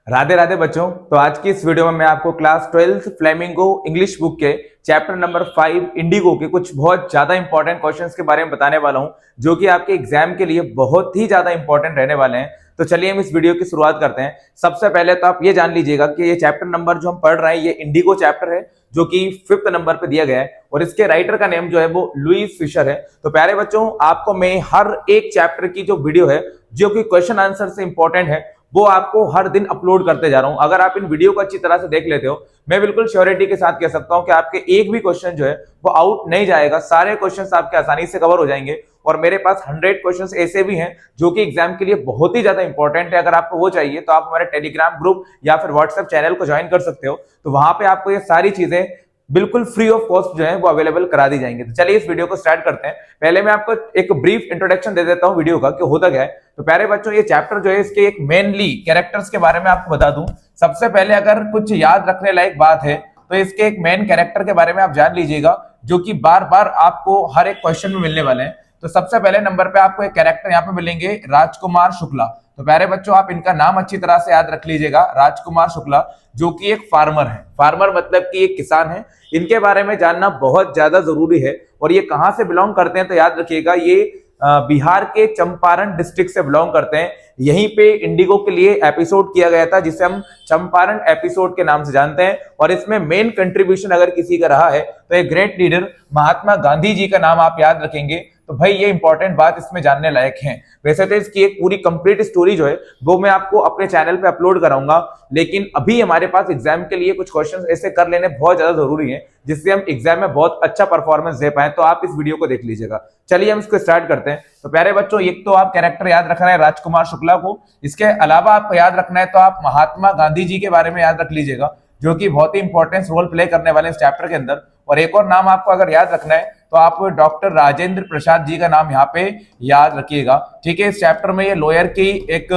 राधे राधे बच्चों। तो आज की इस वीडियो में मैं आपको class 12th flamingo English book के चैप्टर नंबर 5 इंडिगो के कुछ बहुत ज्यादा इंपॉर्टेंट क्वेश्चंस के बारे में बताने वाला हूं, जो कि आपके एग्जाम के लिए बहुत ही ज्यादा इंपॉर्टेंट रहने वाले हैं। तो चलिए हम इस वीडियो की शुरुआत करते हैं। सबसे पहले तो आप ये जान लीजिएगा कि ये चैप्टर नंबर जो हम पढ़ रहे हैं ये इंडिगो चैप्टर है, जो कि 5th नंबर पे दिया गया है और इसके राइटर का नेम जो है वो लुईस फिशर है। तो प्यारे बच्चों, आपको मैं हर एक चैप्टर की जो वीडियो है जो कि क्वेश्चन आंसर से इंपॉर्टेंट है वो आपको हर दिन अपलोड करते जा रहा हूं। अगर आप इन वीडियो को अच्छी तरह से देख लेते हो, मैं बिल्कुल श्योरिटी के साथ कह सकता हूं कि आपके एक भी क्वेश्चन जो है वो आउट नहीं जाएगा। सारे क्वेश्चंस आपके आसानी से कवर हो जाएंगे और मेरे पास 100 क्वेश्चंस ऐसे भी हैं जो कि एग्जाम के लिए बहुत ही ज्यादा इंपॉर्टेंट है। अगर आपको वो चाहिए तो आप हमारे टेलीग्राम ग्रुप या फिर व्हाट्सएप चैनल को ज्वाइन कर सकते हो। तो वहां पे आपको ये सारी चीजें बिल्कुल फ्री ऑफ कॉस्ट जो है वो अवेलेबल करा दी जाएंगे। तो चलिए इस वीडियो को स्टार्ट करते हैं। पहले मैं आपको एक ब्रीफ इंट्रोडक्शन दे देता हूं वीडियो का कि होता क्या है। तो प्यारे बच्चों, ये चैप्टर जो है इसके एक मेनली कैरेक्टर्स के बारे में आपको बता दूं। सबसे पहले अगर कुछ याद रखने लायक बात है तो इसके एक मेन कैरेक्टर के बारे में आप जान लीजिएगा, जो कि बार बार आपको हर एक क्वेश्चन में मिलने वाले हैं। तो सबसे पहले नंबर पे आपको एक कैरेक्टर यहाँ पे मिलेंगे, राजकुमार शुक्ला। तो प्यारे बच्चों, आप इनका नाम अच्छी तरह से याद रख लीजिएगा, राजकुमार शुक्ला, जो कि एक फार्मर है। फार्मर मतलब कि एक किसान है। इनके बारे में जानना बहुत ज्यादा जरूरी है। और ये कहां से बिलोंग करते हैं तो याद रखिएगा, ये बिहार के चंपारण डिस्ट्रिक्ट से बिलोंग करते हैं। यहीं पे इंडिगो के लिए एपिसोड किया गया था जिसे हम चंपारण एपिसोड के नाम से जानते हैं। और इसमें मेन कंट्रीब्यूशन अगर किसी का रहा है तो एक ग्रेट लीडर महात्मा गांधी जी का नाम आप याद रखेंगे। तो भाई ये इंपॉर्टेंट बात इसमें जानने लायक है। वैसे तो इसकी एक पूरी कंप्लीट स्टोरी जो है वो मैं आपको अपने चैनल पे अपलोड कराऊंगा, लेकिन अभी हमारे पास एग्जाम के लिए कुछ क्वेश्चंस ऐसे कर लेने बहुत ज्यादा जरूरी है जिससे हम एग्जाम में बहुत अच्छा परफॉर्मेंस दे पाए। तो आप इस वीडियो को देख लीजिएगा। चलिए हम इसको स्टार्ट करते हैं। तो प्यारे बच्चों, एक तो आप कैरेक्टर याद रखना है राजकुमार शुक्ला को। इसके अलावा आपको याद रखना है तो आप महात्मा गांधी जी के बारे में याद रख लीजिएगा, जो कि बहुत ही इंपॉर्टेंट रोल प्ले करने वाले इस चैप्टर के अंदर। और एक और नाम आपको अगर याद रखना है तो आप डॉक्टर राजेंद्र प्रसाद जी का नाम यहाँ पे याद रखिएगा। ठीक है, इस चैप्टर में ये लॉयर की एक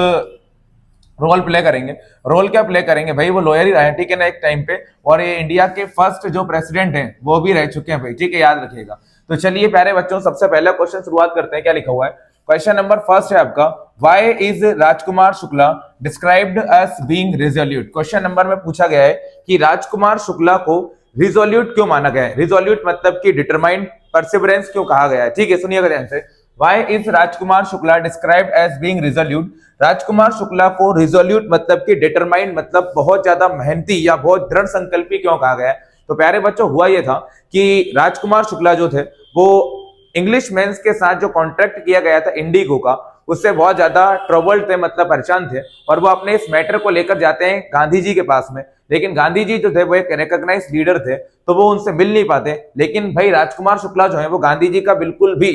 रोल प्ले करेंगे। रोल क्या प्ले करेंगे भाई, वो लॉयर ही रहे, ठीक है ना, एक टाइम पे। और ये इंडिया के फर्स्ट जो प्रेसिडेंट हैं वो भी रह चुके हैं भाई, ठीक है, याद रखिएगा। तो चलिए प्यारे बच्चों, सबसे पहला क्वेश्चन शुरुआत करते हैं। क्या लिखा हुआ है, क्वेश्चन नंबर फर्स्ट है आपका, why is Rajkumar Shukla described as being resolute. Question number में पूछा गया है कि राजकुमार शुक्ला को रिजोल्यूट क्यों माना गया है। रिजोल्यूट मतलब कि डिटरमाइंड, परसिवरेंस क्यों कहा गया है। ठीक है, सुनिएगा ध्यान से। Why is Rajkumar Shukla described as being resolute. Rajkumar Shukla को रिजोल्यूट मतलब कि डिटरमाइंड मतलब बहुत ज्यादा मेहनती या बहुत दृढ़ संकल्पी क्यों कहा गया है। तो प्यारे बच्चों, हुआ यह था कि राजकुमार शुक्ला जो थे वो इंग्लिश मेंस के साथ जो कॉन्ट्रैक्ट किया गया था इंडिगो का, उससे बहुत ज्यादा ट्रबल्ड थे, मतलब परेशान थे। और वो अपने इस मैटर को लेकर जाते हैं गांधी जी के पास में। लेकिन गांधी जी जो थे वो एक रिकॉग्नाइज लीडर थे, तो वो उनसे मिल नहीं पाते। लेकिन भाई राजकुमार शुक्ला जो है वो गांधी जी का बिल्कुल भी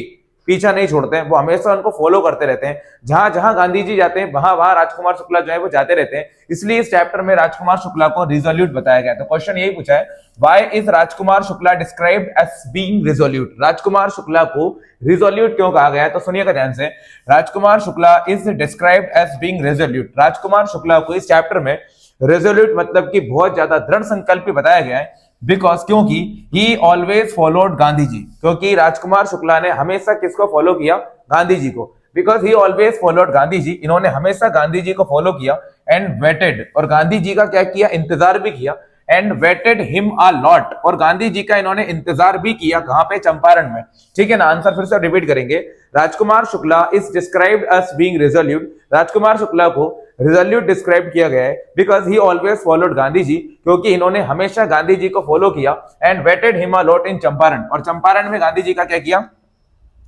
पीछा नहीं छोड़ते हैं, वो हमेशा उनको फॉलो करते रहते हैं। जहां जहां गांधी जी जाते हैं वहां वहां राजकुमार शुक्ला जो है वो जाते रहते हैं। इसलिए इस चैप्टर में राजकुमार शुक्ला को रिजोल्यूट बताया गया। तो क्वेश्चन यही पूछा है, why is Rajkumar Shukla described as being resolute. Rajkumar Shukla को रिजोल्यूट क्यों कहा गया है, तो सुनिएगा ध्यान से। Rajkumar Shukla is described as being resolute. Rajkumar Shukla को इस चैप्टर में रेजोल्यूट मतलब कि बहुत ज्यादा दृढ़ संकल्पी बताया गया है। बिकॉज क्योंकि ही ऑलवेज फॉलोड गांधी जी। क्योंकि राजकुमार शुक्ला ने हमेशा किसको फॉलो किया, गांधी जी को। Because he always followed Gandhi ji, इन्होंने हमेशा गांधी जी को फॉलो किया। एंड वेटेड, और गांधी जी का क्या किया, इंतजार भी किया। And waited him a lot, और गांधी जी का इन्होंने इंतजार भी किया। कहां पे, चंपारण में। ठीक है ना, आंसर फिर से रिपीट करेंगे। Rajkumar Shukla is described as being resolute. Rajkumar Shukla को रिजोल्यूट डिस्क्राइब किया गया है because he always followed Gandhi ji, क्योंकि इन्होंने हमेशा गांधी जी को फॉलो किया। And waited him a lot in Champaran, और चंपारण में गांधी जी का क्या किया,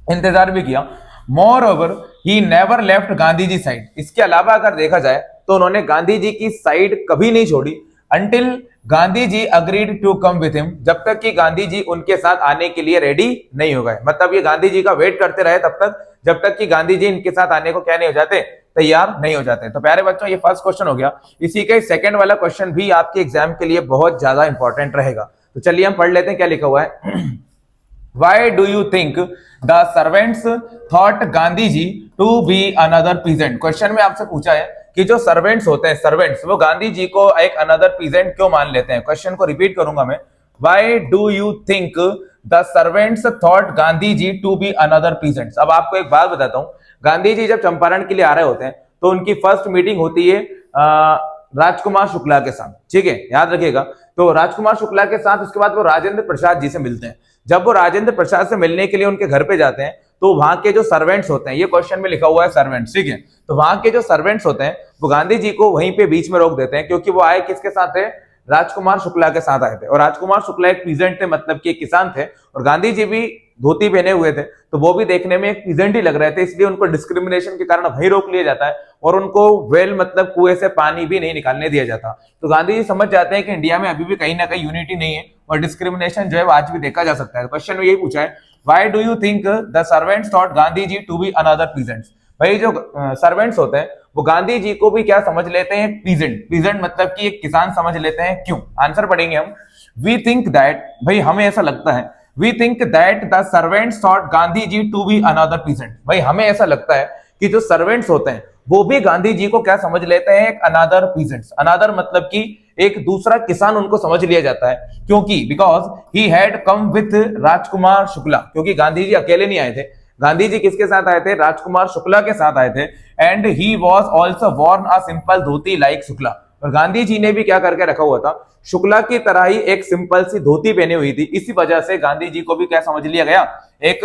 इंतजार भी किया। Moreover he never left Gandhi ji side. इसके अलावा अगर देखा जाए तो उन्होंने गांधी जी की साइड कभी नहीं छोड़ी। Until Gandhi ji agreed to come with him, जब तक कि गांधी जी उनके साथ आने के लिए रेडी नहीं हो गए। मतलब ये गांधी जी का वेट करते रहे तब तक जब तक कि गांधी जी इनके साथ आने को क्या नहीं हो जाते, तैयार नहीं हो जाते। तो प्यारे बच्चों, ये फर्स्ट क्वेश्चन हो गया। इसी का सेकंड वाला क्वेश्चन भी आपके एग्जाम के लिए बहुत ज्यादा इंपॉर्टेंट रहेगा। तो चलिए हम पढ़ लेते हैं क्या लिखा हुआ है। Why do you think the servants thought Gandhi ji to be another peasant? Question में आपसे पूछा है कि जो सर्वेंट्स होते हैं, सर्वेंट्स, वो गांधी जी को एक अनदर पीजेंट क्यों मान लेते हैं। क्वेश्चन को रिपीट करूंगा मैं, Why do you think the servants thought Gandhi ji to be another peasant? अब आपको एक बात बताता हूं, गांधी जी जब चंपारण के लिए आ रहे होते हैं तो उनकी फर्स्ट मीटिंग होती है राजकुमार शुक्ला के साथ, ठीक है, याद रखिएगा। तो राजकुमार शुक्ला के साथ उसके बाद वो राजेंद्र प्रसाद जी से मिलते हैं। जब वो राजेंद्र प्रसाद से मिलने के लिए उनके घर पे जाते हैं तो वहां के जो सर्वेंट्स होते हैं, ये क्वेश्चन में लिखा हुआ है सर्वेंट्स, ठीक है, तो वहां के जो सर्वेंट्स होते हैं वो गांधी जी को वहीं पे बीच में रोक देते हैं, क्योंकि वो आए किसके साथ थे, राजकुमार शुक्ला के साथ आए थे। और राजकुमार शुक्ला एक पीजेंट थे, मतलब कि एक किसान थे, और गांधी जी भी धोती पहने हुए थे, तो वो भी देखने में एक पीजेंट ही लग रहे थे, इसलिए उनको डिस्क्रिमिनेशन के कारण वहीं रोक लिया जाता है और उनको वेल मतलब कुएं से पानी भी नहीं निकालने दिया जाता। तो गांधी जी समझ जाते हैं कि इंडिया में अभी भी कहीं ना कहीं यूनिटी नहीं है और डिस्क्रिमिनेशन जो है वो आज भी देखा जा सकता है। क्वेश्चन में यही पूछा है, why do you think the servants thought Gandhi ji to be another peasants. भाई जो सर्वेंट्स होते हैं वो गांधी जी को भी क्या समझ लेते हैं, पीजेंट, पीजेंट मतलब कि एक किसान समझ लेते हैं। क्यों, आंसर पढ़ेंगे हम। वी थिंक दैट, भाई हमें ऐसा लगता है, we think that the servants thought Gandhi ji to be another peasant. भाई हमें ऐसा लगता है कि जो सर्वेंट्स होते हैं वो भी गांधी जी को क्या समझ लेते हैं, एक अनदर पीजेंट्स। अनदर मतलब कि एक दूसरा किसान उनको समझ लिया जाता है, क्योंकि because he had come with Rajkumar Shukla, क्योंकि गांधी जी अकेले नहीं आए थे, गांधी जी किसके साथ आए थे, राजकुमार शुक्ला के साथ आए थे। And he was also worn a simple dhoti like Shukla, और गांधी जी ने भी क्या करके रखा हुआ था, शुक्ला की तरह ही एक सिंपल सी धोती पहनी हुई थी। इसी वजह से गांधी जी को भी क्या समझ लिया गया, एक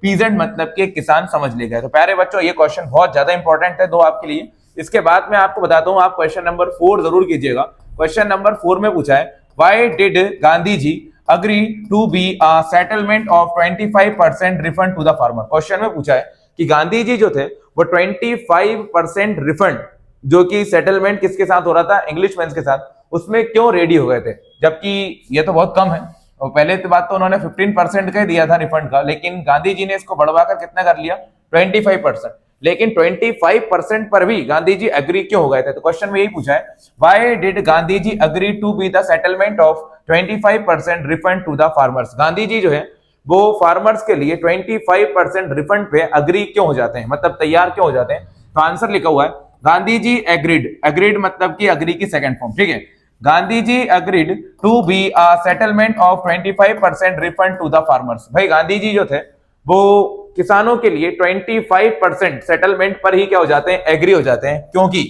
पीजेंट मतलब कि किसान समझ लिया गया। तो प्यारे बच्चों ये क्वेश्चन बहुत ज्यादा इंपॉर्टेंट है दो आपके लिए। इसके बाद मैं आपको बताता हूं, आप क्वेश्चन नंबर 4 जरूर कीजिएगा। क्वेश्चन नंबर 4 में पूछा है, why did Gandhi ji agree to be a settlement of 25% refund to the farmer. Question में पूछा है कि गांधी जी जो थे वो 25% रिफंड जो कि सेटलमेंट किसके साथ हो रहा था, इंग्लिश मैन के साथ, उसमें क्यों रेडी हो गए थे, जबकि ये तो बहुत कम है। और पहले तो बात तो उन्होंने 15% का ही दिया था रिफंड का, लेकिन गांधी जी ने इसको बढ़वाकर कितना कर लिया, 25%। लेकिन 25% पर भी गांधी जी एग्री क्यों हो गए थे, तो क्वेश्चन में यही पूछा है, why did Gandhi ji agree to be the settlement of 25% refund to the farmers. Gandhi ji जो है वो फार्मर्स के लिए 25% रिफंड पे अग्री क्यों हो जाते हैं, मतलब तैयार क्यों हो जाते हैं। तो आंसर लिखा हुआ है, गांधी जी एग्रीड, एग्रीड मतलब कि अग्री की सेकंड फॉर्म, ठीक है, Gandhi ji agreed to be a settlement of 25% refund to the farmers. भाई गांधी जी जो थे वो किसानों के लिए 25% सेटलमेंट पर ही क्या हो जाते हैं, एग्री हो जाते हैं, क्योंकि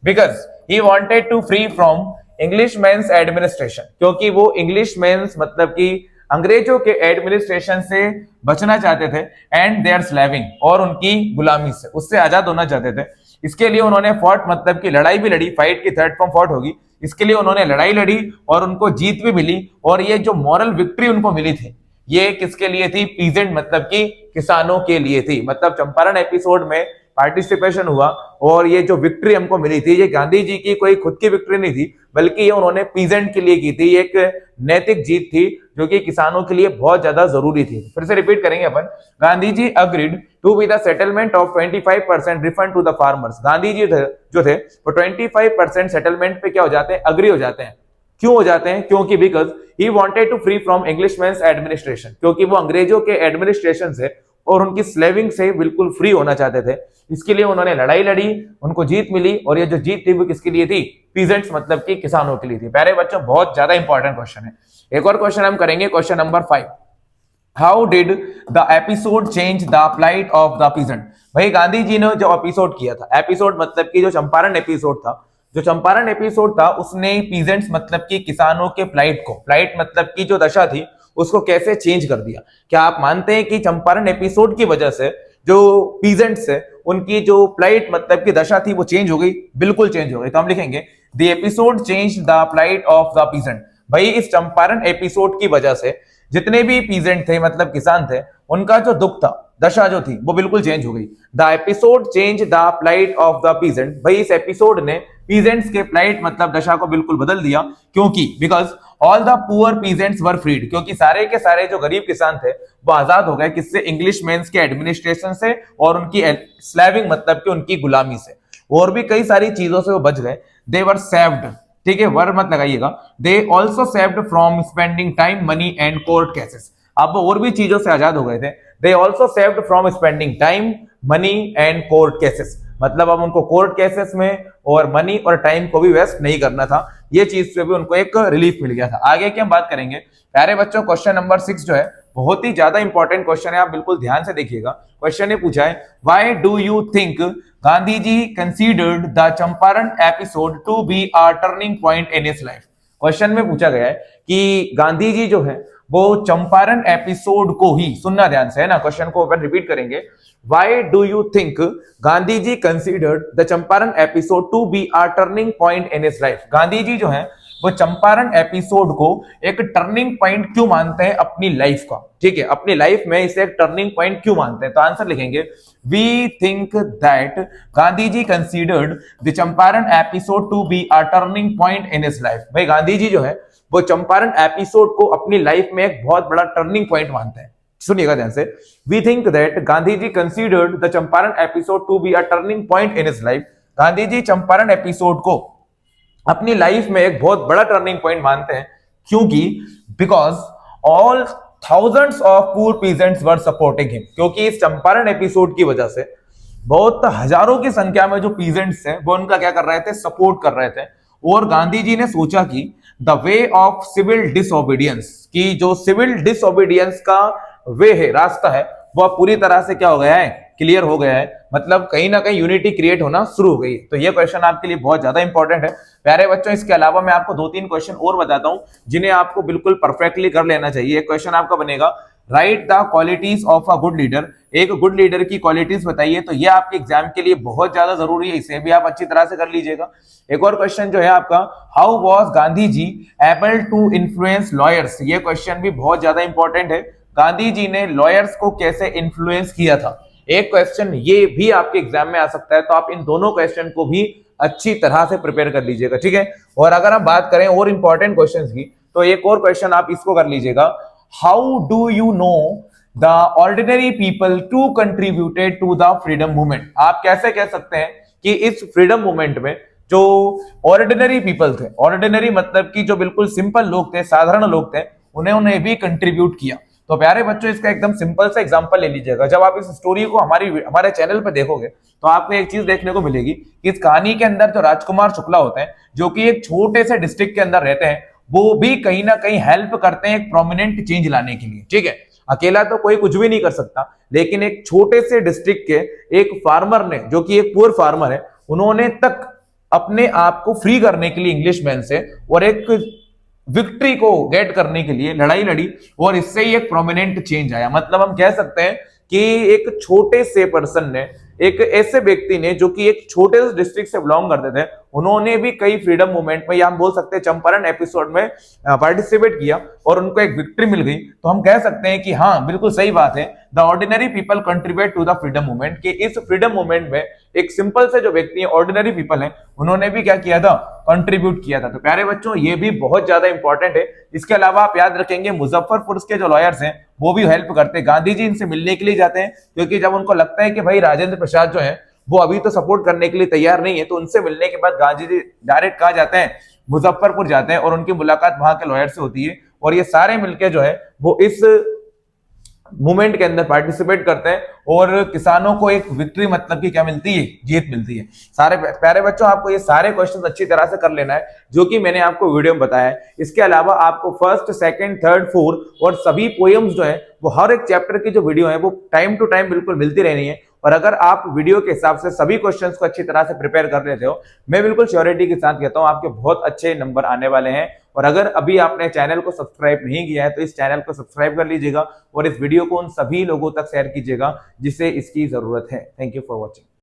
because he wanted to free from English man's administration, क्योंकि वो इंग्लिश मैन्स मतलब कि अंग्रेजों के एडमिनिस्ट्रेशन से बचना चाहते थे, एंड देयर स्लेविंग, और उनकी गुलामी से, उससे आजाद होना चाहते थे। इसके लिए उन्होंने फॉट मतलब कि लड़ाई भी लड़ी, फाइट की थर्ड फॉर्म फॉट होगी, इसके लिए उन्होंने लड़ाई लड़ी और उनको जीत भी मिली। और ये जो मॉरल विक्ट्री उनको मिली थी, ये किसके लिए थी, पीजेंट मतलब कि किसानों के लिए थी। मतलब चंपारण एपिसोड में पार्टिसिपेशन हुआ और ये जो विक्ट्री हमको मिली थी, ये गांधी जी की कोई खुद की विक्ट्री नहीं थी, बल्कि ये उन्होंने पीजेंट के लिए की थी, एक नैतिक जीत थी जो कि किसानों के लिए बहुत ज्यादा जरूरी थी। फिर से रिपीट करेंगे अपन, Gandhi ji agreed to be the settlement of 25% refund to the farmers. Gandhi ji जो थे वो 25% सेटलमेंट पे क्या हो जाते हैं, अग्री हो जाते हैं। क्यों हो जाते हैं, क्योंकि because he wanted to free from English man's administration, क्योंकि वो अंग्रेजों के एडमिनिस्ट्रेशन से और उनकी स्लेविंग से बिल्कुल फ्री होना चाहते थे। इसके लिए उन्होंने लड़ाई लड़ी, उनको जीत मिली, और ये जो जीत थी वो किसके लिए थी, पीजेंट्स मतलब कि किसानों के लिए थी। प्यारे बच्चों बहुत ज्यादा इंपॉर्टेंट क्वेश्चन है। एक और क्वेश्चन हम करेंगे, question number 5, how did the episode change the plight of the peasant. भाई गांधी जी ने जो एपिसोड किया था, एपिसोड मतलब कि जो चंपारण एपिसोड था, जो चंपारण एपिसोड था उसने पीजेंट्स मतलब कि किसानों के प्लाइट को, प्लाइट मतलब की जो दशा थी उसको कैसे चेंज कर दिया। क्या आप मानते हैं कि चंपारण एपिसोड की वजह से जो पीजेंट्स है उनकी जो प्लाइट मतलब की दशा थी वो चेंज हो गई? बिल्कुल चेंज हो गई। तो हम लिखेंगे the episode change the plight of the peasant. भाई इस चंपारण एपिसोड की वजह से जितने भी पीजेंट थे मतलब किसान थे, उनका जो दुख था, दशा जो थी वो बिल्कुल चेंज हो गई। The episode change the plight of the peasant. भाई इस एपिसोड ने पीजेंट्स के प्लाइट मतलब दशा को बिल्कुल बदल दिया, क्योंकि because all the poor peasants were freed, क्योंकि सारे के सारे जो गरीब किसान थे वो आजाद हो गए, किससे, इंग्लिश मैन्स के एडमिनिस्ट्रेशन से और उनकी स्लेविंग मतलब कि उनकी गुलामी से, और भी कई सारी चीजों से वो बच गए। दे वर सेव्ड, ठीक है, वर मत लगाइएगा, they also saved from spending time money and court cases. अब वो और भी चीजों से आजाद हो गए थे। They also saved from spending time money and court cases, मतलब अब उनको कोर्ट केसेस में और मनी और टाइम को भी वेस्ट नहीं करना था। ये चीज से भी उनको एक रिलीफ मिल गया था। आगे की हम बात करेंगे प्यारे बच्चों, क्वेश्चन नंबर 6 जो है बहुत ही ज्यादा इंपॉर्टेंट क्वेश्चन है, आप बिल्कुल ध्यान से देखिएगा। क्वेश्चन ने पूछा है, why do you think Gandhi ji considered the Champaran episode to be a turning point in his life. Question में पूछा गया है कि गांधी जी जो है वो चंपारण एपिसोड को ही, सुनना ध्यान से है ना, क्वेश्चन को अपन रिपीट करेंगे। Why do you think Gandhi ji considered the Champaran episode to be a turning point in his life. Gandhi ji जो है वो चंपारण एपिसोड को एक टर्निंग पॉइंट क्यों मानते हैं अपनी लाइफ का, ठीक है, अपनी लाइफ में इसे एक टर्निंग पॉइंट क्यों मानते हैं। तो आंसर लिखेंगे, we think that Gandhi ji considered the Champaran episode to be a turning point in his life. भाई गांधी जी जो है वो चंपारण एपिसोड को अपनी लाइफ में एक बहुत बड़ा टर्निंग पॉइंट मानते हैं। सुनिएगा ध्यान से, we think that Gandhi ji considered the Champaran episode to be a turning point in his life. Gandhi ji Champaran episode को अपनी लाइफ में एक बहुत बड़ा टर्निंग पॉइंट मानते हैं, क्योंकि because all thousands of poor peasants were supporting him. क्योंकि इस चंपारण एपिसोड की वजह से बहुत हजारों की संख्या में जो पीजेंट्स हैं वो उनका क्या कर रहे थे, सपोर्ट कर रहे थे। और गांधी जी ने सोचा कि the way of civil disobedience, की जो सिविल डिसओबीडियंस का वे है, रास्ता है, वह पूरी तरह से क्या हो गया है, क्लियर हो गया है। मतलब कहीं ना कहीं यूनिटी क्रिएट होना शुरू हो गई। तो ये क्वेश्चन आपके लिए बहुत ज्यादा इंपॉर्टेंट है प्यारे बच्चों। इसके अलावा मैं आपको 2-3 क्वेश्चन और बताता हूं जिन्हें आपको बिल्कुल परफेक्टली कर लेना चाहिए। एक क्वेश्चन आपका बनेगा, right the qualities of a good leader. एक गुड लीडर की क्वालिटीज बताइए। तो ये आपके एग्जाम के लिए बहुत ज्यादा जरूरी है, इसे भी आप अच्छी तरह से कर लीजिएगा। एक और क्वेश्चन जो है आपका, how was Gandhi ji able to influence lawyers. ये क्वेश्चन भी बहुत ज्यादा इंपॉर्टेंट है, गांधी जी ने लॉयर्स को कैसे इन्फ्लुएंस किया था। एक क्वेश्चन ये भी आपके एग्जाम में आ सकता है, तो आप इन दोनों क्वेश्चन को भी अच्छी तरह से प्रिपेयर कर लीजिएगा, ठीक है। और अगर हम बात करें और इंपॉर्टेंट क्वेश्चंस की, तो एक और क्वेश्चन आप इसको कर लीजिएगा, how do you know the ordinary people to contributed to the freedom movement. आप कैसे कह सकते हैं कि इस फ्रीडम मूवमेंट में जो ऑर्डिनरी पीपल थे, ऑर्डिनरी मतलब कि जो बिल्कुल सिंपल लोग थे, साधारण लोग थे, उन्हें भी कंट्रीब्यूट किया। तो प्यारे बच्चों इसका एकदम सिंपल सा एग्जांपल ले लीजिएगा। जब आप इस स्टोरी को हमारे चैनल पर देखोगे तो आपको एक चीज देखने को मिलेगी कि इस कहानी के अंदर जो राजकुमार शुक्ला होते हैं, जो कि एक छोटे से डिस्ट्रिक्ट के अंदर रहते हैं, वो भी कहीं ना कहीं हेल्प करते हैं एक प्रोमिनेंट चेंज लाने के लिए, ठीक है। अकेला तो कोई कुछ भी नहीं कर सकता, लेकिन एक छोटे से डिस्ट्रिक्ट के एक फार्मर ने, जो कि एक पुअर फार्मर है, उन्होंने तक अपने आप को फ्री करने के लिए इंग्लिशमैन से और एक विक्ट्री को गेट करने के लिए लड़ाई लड़ी, और इससे ही एक प्रोमिनेंट चेंज आया। मतलब हम कह सकते हैं कि एक छोटे से पर्सन ने, एक ऐसे व्यक्ति ने जो कि एक छोटे से डिस्ट्रिक्ट से बिलोंग करते थे, उन्होंने भी कई फ्रीडम मूवमेंट में, या हम बोल सकते हैं चंपारण एपिसोड में पार्टिसिपेट किया और उनको एक विक्ट्री मिल गई। तो हम कह सकते हैं कि हाँ बिल्कुल सही बात है, the ordinary people contribute to the freedom movement, कि इस फ्रीडम मूवमेंट में एक सिंपल से जो व्यक्ति है, ऑर्डिनरी पीपल है, उन्होंने भी क्या किया था, कंट्रीब्यूट किया था। तो प्यारे बच्चों ये भी बहुत ज्यादा इंपॉर्टेंट है। इसके अलावा आप याद रखेंगे मुजफ्फरपुर के जो लॉयर्स हैं वो भी हेल्प करते हैं। गांधी जी इनसे मिलने के लिए जाते हैं, क्योंकि जब उनको लगता है कि भाई राजेंद्र प्रसाद जो है वो अभी तो सपोर्ट करने के लिए तैयार नहीं है, तो उनसे मिलने के बाद गांधी जी डायरेक्ट कहाँ जाते हैं, मुजफ्फरपुर जाते हैं, और उनकी मुलाकात वहां के लॉयर से होती है। और ये सारे मिलकर जो है वो इस मूवमेंट के अंदर पार्टिसिपेट करते हैं, और किसानों को एक विक्ट्री मतलब की क्या मिलती है, जीत मिलती है। सारे प्यारे बच्चों आपको ये सारे क्वेश्चन अच्छी तरह से कर लेना है, जो कि मैंने आपको वीडियो में बताया है। इसके अलावा आपको फर्स्ट, सेकंड, थर्ड, फोर्थ और सभी पोएम्स जो है वो हर एक चैप्टर की जो वीडियो है वो टाइम टू टाइम बिल्कुल मिलती रहनी है। और अगर आप वीडियो के हिसाब से सभी क्वेश्चंस को अच्छी तरह से प्रिपेयर कर लेते हो, मैं बिल्कुल श्योरिटी के साथ कहता हूं आपके बहुत अच्छे नंबर आने वाले हैं। और अगर अभी आपने चैनल को सब्सक्राइब नहीं किया है तो इस चैनल को सब्सक्राइब कर लीजिएगा और इस वीडियो को उन सभी लोगों तक शेयर कीजिएगा जिसे इसकी जरूरत है। Thank you for watching.